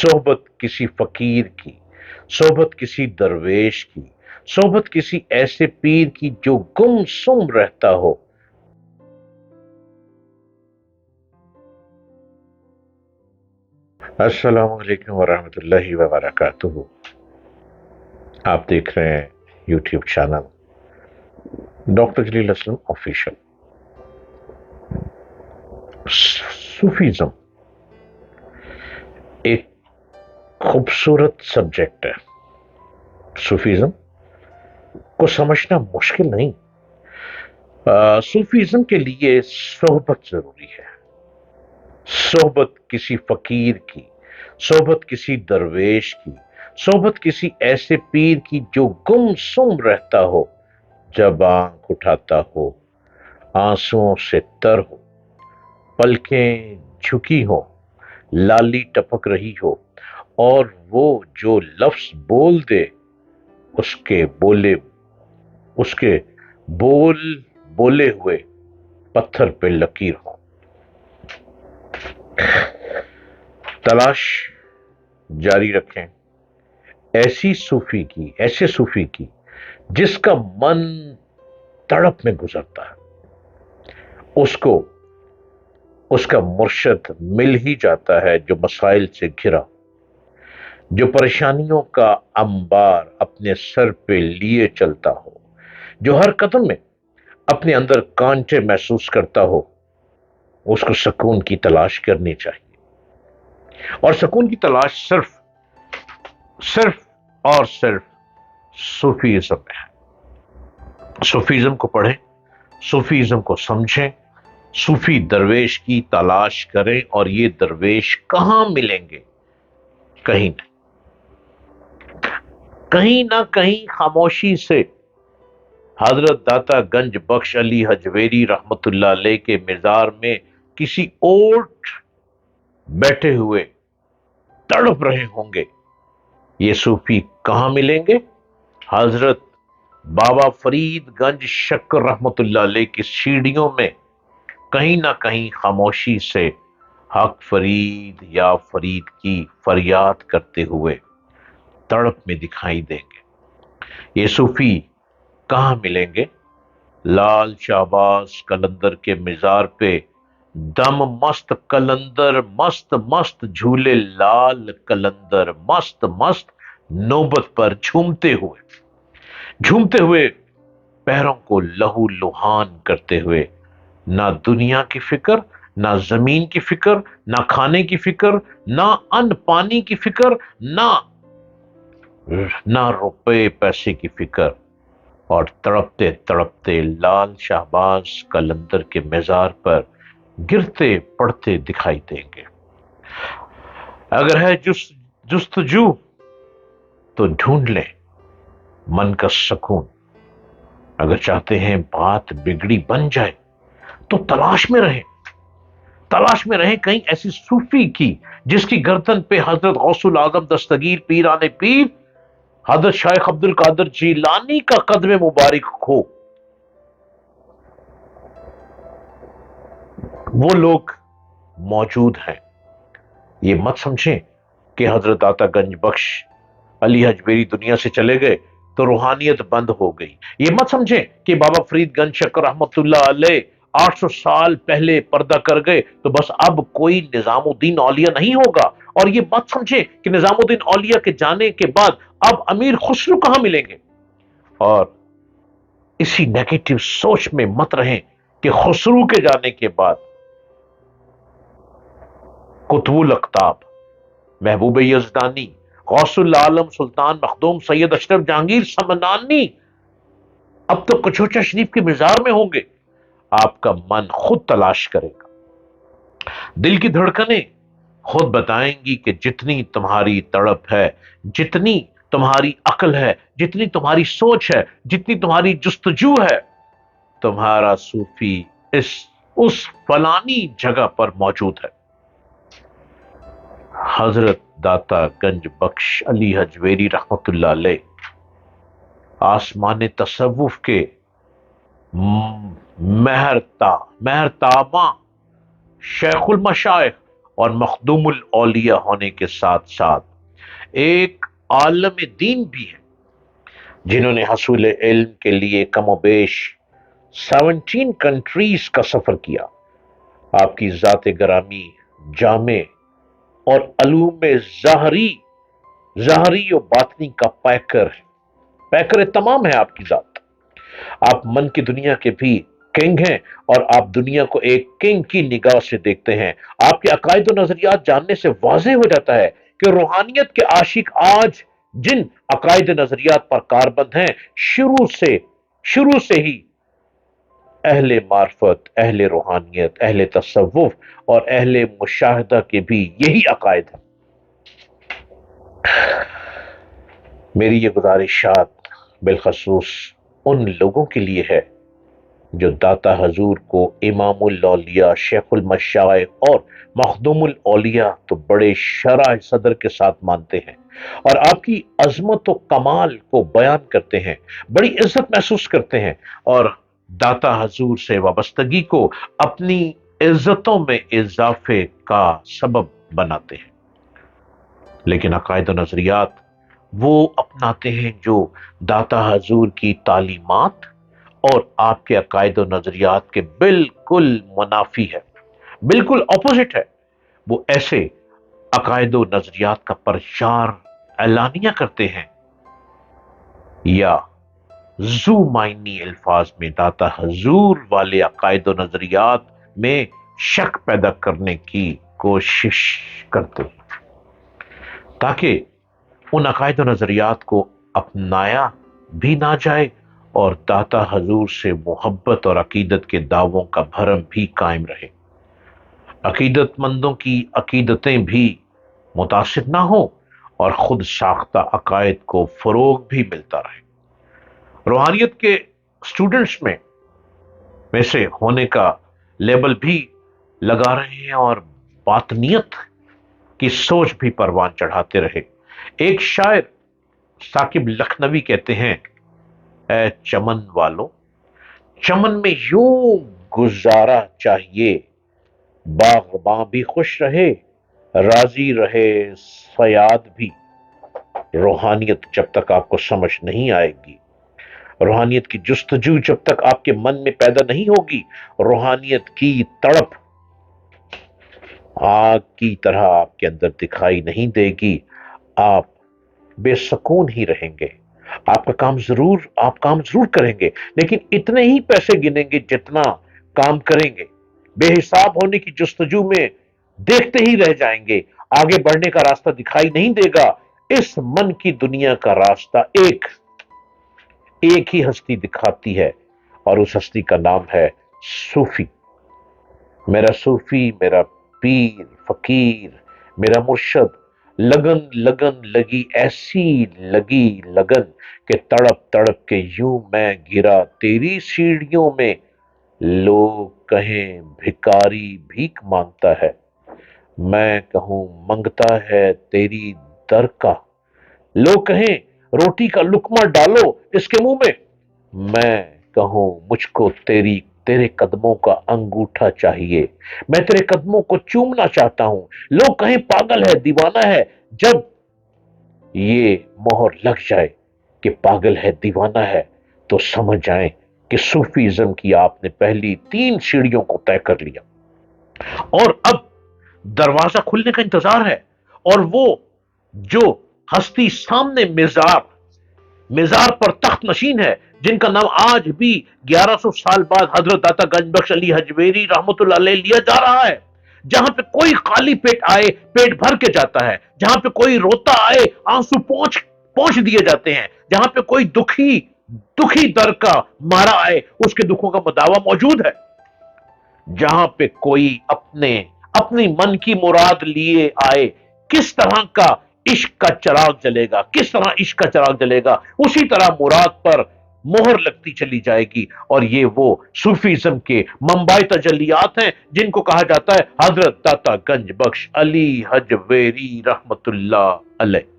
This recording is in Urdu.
صحبت کسی فقیر کی، صحبت کسی درویش کی، صحبت کسی ایسے پیر کی جو گم سم رہتا ہو۔ السلام علیکم ورحمۃ اللہ وبرکاتہ۔ آپ دیکھ رہے ہیں یوٹیوب چینل ڈاکٹر جلیل اسلم آفیشل۔ صوفیزم ایک خوبصورت سبجیکٹ ہے۔ صوفیزم کو سمجھنا مشکل نہیں۔ صوفیزم کے لیے صحبت ضروری ہے۔ صحبت کسی فقیر کی، صحبت کسی درویش کی، صحبت کسی ایسے پیر کی جو گم سم رہتا ہو، جب آنکھ اٹھاتا ہو آنسوؤں سے تر ہو، پلکیں جھکی ہو، لالی ٹپک رہی ہو، اور وہ جو لفظ بول دے اس کے بولے ہوئے پتھر پہ لکیر ہو۔ تلاش جاری رکھیں ایسے صوفی کی جس کا من تڑپ میں گزرتا ہے۔ اس کا مرشد مل ہی جاتا ہے جو مسائل سے گھرا، جو پریشانیوں کا انبار اپنے سر پہ لیے چلتا ہو، جو ہر قدم میں اپنے اندر کانٹے محسوس کرتا ہو۔ اس کو سکون کی تلاش کرنی چاہیے، اور سکون کی تلاش صرف اور صرف صوفیزم میں ہے۔ صوفیزم کو پڑھیں، صوفیزم کو سمجھیں، صوفی درویش کی تلاش کریں، اور یہ درویش کہاں ملیں گے؟ کہیں نہ کہیں خاموشی سے حضرت داتا گنج بخش علی حجویری رحمت اللہ علیہ کے مزار میں کسی اوٹ بیٹھے ہوئے تڑپ رہے ہوں گے۔ یہ صوفی کہاں ملیں گے؟ حضرت بابا فرید گنج شکر رحمت اللہ علیہ کی سیڑھیوں میں کہیں نہ کہیں خاموشی سے حق فرید یا فرید کی فریاد کرتے ہوئے تڑپ میں دکھائی دیں گے۔ یہ صوفی کہاں ملیں گے؟ لال شہباز قلندر کے مزار پہ دم مست قلندر، مست مست جھولے لال قلندر، مست مست نوبت پر جھومتے ہوئے پیروں کو لہو لہان کرتے ہوئے، نہ دنیا کی فکر، نہ زمین کی فکر، نہ کھانے کی فکر، نہ ان پانی کی فکر، نہ روپے پیسے کی فکر، اور تڑپتے تڑپتے لال شہباز قلندر کے مزار پر گرتے پڑتے دکھائی دیں گے۔ اگر ہے جستجو تو ڈھونڈ لیں من کا سکون۔ اگر چاہتے ہیں بات بگڑی بن جائے تو تلاش میں رہیں کہیں ایسی صوفی کی جس کی گردن پہ حضرت غوث العظم دستگیر پیران پیر حضرت شیخ عبد القادر جیلانی کا قدم مبارک ہو۔ وہ لوگ موجود ہیں۔ یہ مت سمجھیں کہ حضرت داتا گنج بخش علی حجویری دنیا سے چلے گئے تو روحانیت بند ہو گئی۔ یہ مت سمجھیں کہ بابا فرید گنج شکر رحمت اللہ علیہ 800 سال پہلے پردہ کر گئے تو بس اب کوئی نظام الدین اولیاء نہیں ہوگا۔ اور یہ مت سمجھیں کہ نظام الدین اولیاء کے جانے کے بعد اب امیر خسرو کہاں ملیں گے۔ اور اسی نیگیٹو سوچ میں مت رہیں کہ خسرو کے جانے کے بعد قطب الاقطاب، محبوب یزدانی، غوث العالم سلطان مخدوم سید اشرف جہانگیر سمنانی اب تو کچوچا شریف کے مزار میں ہوں گے۔ آپ کا من خود تلاش کرے گا، دل کی دھڑکنیں خود بتائیں گی کہ جتنی تمہاری تڑپ ہے، جتنی تمہاری عقل ہے، جتنی تمہاری سوچ ہے، جتنی تمہاری جستجو ہے، تمہارا صوفی اس فلانی جگہ پر موجود ہے۔ حضرت داتا گنج بخش علی حجویری رحمت اللہ علیہ آسمان تصوف کے مہرتاباں شیخ المشائخ اور مخدوم الاولیاء ہونے کے ساتھ ساتھ ایک عالم دین بھی ہے، جنہوں نے حصول علم کے لیے کم و بیش 17 کنٹریز کا سفر کیا۔ آپ کی ذات گرامی جامع اور علوم ظاہری و باطنی کا پیکر تمام ہے آپ کی ذات۔ آپ من کی دنیا کے بھی کنگ ہیں، اور آپ دنیا کو ایک کنگ کی نگاہ سے دیکھتے ہیں۔ آپ کے عقائد و نظریات جاننے سے واضح ہو جاتا ہے کہ روحانیت کے عاشق آج جن عقائد و نظریات پر کاربند ہیں، شروع سے ہی اہل معرفت، اہل روحانیت، اہل تصوف اور اہل مشاہدہ کے بھی یہی عقائد ہیں۔ میری یہ گزارشات بالخصوص ان لوگوں کے لیے ہے جو داتا حضور کو امام الاولیاء، شیخ المشائخ اور مخدوم الاولیاء تو بڑے شرح صدر کے ساتھ مانتے ہیں، اور آپ کی عظمت و کمال کو بیان کرتے ہیں، بڑی عزت محسوس کرتے ہیں، اور داتا حضور سے وابستگی کو اپنی عزتوں میں اضافے کا سبب بناتے ہیں۔ لیکن عقائد و نظریات وہ اپناتے ہیں جو داتا حضور کی تعلیمات اور آپ کے عقائد و نظریات کے بالکل منافی ہے، بالکل اپوزٹ ہے۔ وہ ایسے عقائد و نظریات کا پرچار اعلانیہ کرتے ہیں، یا ذو معنی الفاظ میں داتا حضور والے عقائد و نظریات میں شک پیدا کرنے کی کوشش کرتے ہیں، تاکہ ان عقائد و نظریات کو اپنایا بھی نہ جائے اور داتا حضور سے محبت اور عقیدت کے دعووں کا بھرم بھی قائم رہے، عقیدت مندوں کی عقیدتیں بھی متاثر نہ ہوں، اور خود ساختہ عقائد کو فروغ بھی ملتا رہے۔ روحانیت کے اسٹوڈنٹس میں سے ہونے کا لیبل بھی لگا رہے ہیں، اور باطنیت کی سوچ بھی پروان چڑھاتے رہے۔ ایک شاعر ثاقب لکھنوی کہتے ہیں، اے چمن والو، چمن میں یوں گزارا چاہیے، باغباں بھی خوش رہے، راضی رہے صیاد بھی۔ روحانیت جب تک آپ کو سمجھ نہیں آئے گی، روحانیت کی جستجو جب تک آپ کے من میں پیدا نہیں ہوگی، روحانیت کی تڑپ آگ کی طرح آپ کے اندر دکھائی نہیں دے گی، آپ بے سکون ہی رہیں گے۔ آپ کام ضرور کریں گے، لیکن اتنے ہی پیسے گنیں گے جتنا کام کریں گے، بے حساب ہونے کی جستجو میں دیکھتے ہی رہ جائیں گے، آگے بڑھنے کا راستہ دکھائی نہیں دے گا۔ اس من کی دنیا کا راستہ ایک ہی ہستی دکھاتی ہے، اور اس ہستی کا نام ہے صوفی۔ میرا صوفی، میرا پیر فقیر، میرا مرشد، لگن لگی ایسی لگی لگن کہ تڑپ تڑپ کے یوں میں گرا تیری سیڑھیوں میں، لوگ کہیں بھکاری بھیک مانگتا ہے، میں کہوں منگتا ہے تیری در کا، لوگ کہیں روٹی کا لقمہ ڈالو اس کے منہ میں کہوں مجھ کو تیرے قدموں کا انگوٹھا چاہیے، میں تیرے قدموں کو چومنا چاہتا ہوں، لوگ کہیں پاگل ہے دیوانہ ہے، جب یہ مہر لگ جائے کہ پاگل ہے دیوانہ ہے، تو سمجھ جائیں کہ صوفیزم کی آپ نے پہلی 3 سیڑھیوں کو طے کر لیا، اور اب دروازہ کھلنے کا انتظار ہے، اور وہ جو ہستی سامنے مزار پر تخت نشین ہے، جن کا نام آج بھی 1100 سال بعد حضرت داتا گنج بخش علی حجویری رحمت اللہ علیہ لیا جا رہا ہے، جہاں پہ کوئی خالی پیٹ آئے پیٹ بھر کے جاتا ہے، جہاں پہ کوئی روتا آئے آنسو پونچھ دیے جاتے ہیں، جہاں پہ کوئی دکھی در کا مارا آئے اس کے دکھوں کا مداوع موجود ہے، جہاں پہ کوئی اپنی من کی مراد لیے آئے، کس طرح کا عشق کا چراغ جلے گا، اسی طرح مراد پر مہر لگتی چلی جائے گی، اور یہ وہ صوفیزم کے منبع تجلیات ہیں جن کو کہا جاتا ہے حضرت داتا گنج بخش علی حجویری رحمت اللہ علیہ۔